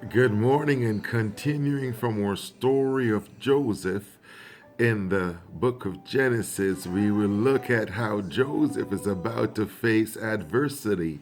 Good morning, and continuing from our story of Joseph in the book of Genesis, we will look at how Joseph is about to face adversity.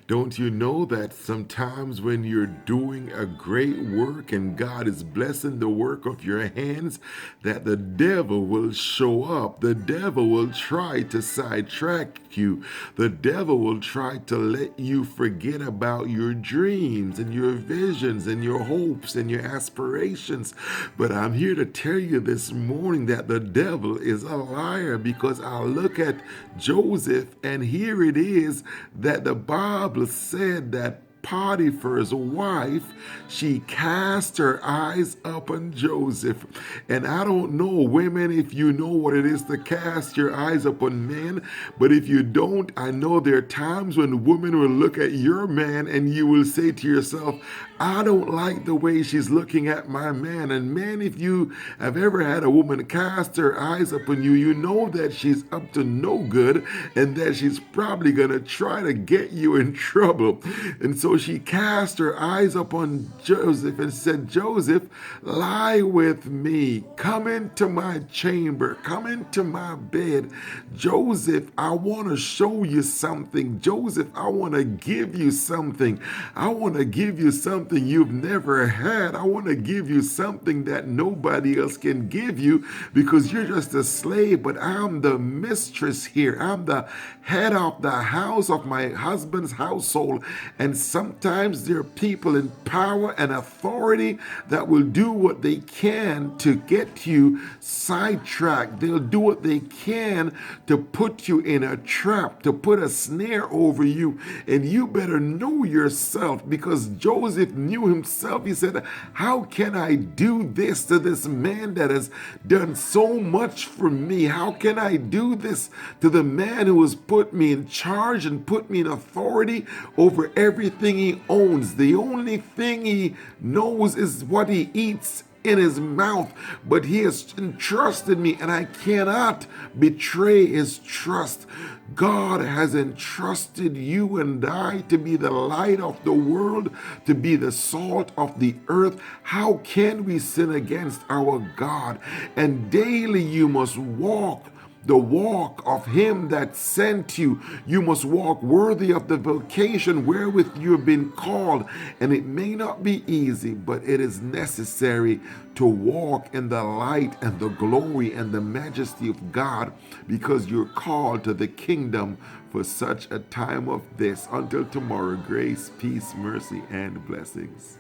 Don't you know that sometimes when you're doing a great work and God is blessing the work of your hands, that the devil will show up? The devil will try to sidetrack you. The devil will try to let you forget about your dreams and your visions and your hopes and your aspirations. But I'm here to tell you this morning that the devil is a liar, because I look at Joseph and here it is that the Bible said that Potiphar's wife, she cast her eyes upon Joseph. And I don't know, women, if you know what it is to cast your eyes upon men, but if you don't, I know there are times when women will look at your man and you will say to yourself, I don't like the way she's looking at my man. And men, if you have ever had a woman cast her eyes upon you, you know that she's up to no good and that she's probably going to try to get you in trouble. And so she cast her eyes upon Joseph and said, Joseph, lie with me. Come into my chamber. Come into my bed. Joseph, I want to show you something. Joseph, I want to give you something. I want to give you something you've never had. I want to give you something that nobody else can give you, because you're just a slave, but I'm the mistress here. I'm the head of the house of my husband's household. And sometimes there are people in power and authority that will do what they can to get you sidetracked. They'll do what they can to put you in a trap, to put a snare over you. And you better know yourself, because Joseph knew himself. He said, how can I do this to this man that has done so much for me? How can I do this to the man who has put me in charge and put me in authority over everything he owns? The only thing he knows is what he eats in his mouth, but he has entrusted me and I cannot betray his trust. God has entrusted you and I to be the light of the world, to be the salt of the earth. How can we sin against our God? And daily you must walk the walk of him that sent you. You must walk worthy of the vocation wherewith you have been called. And it may not be easy, but it is necessary to walk in the light and the glory and the majesty of God, because you're called to the kingdom for such a time of this. Until tomorrow, grace, peace, mercy, and blessings.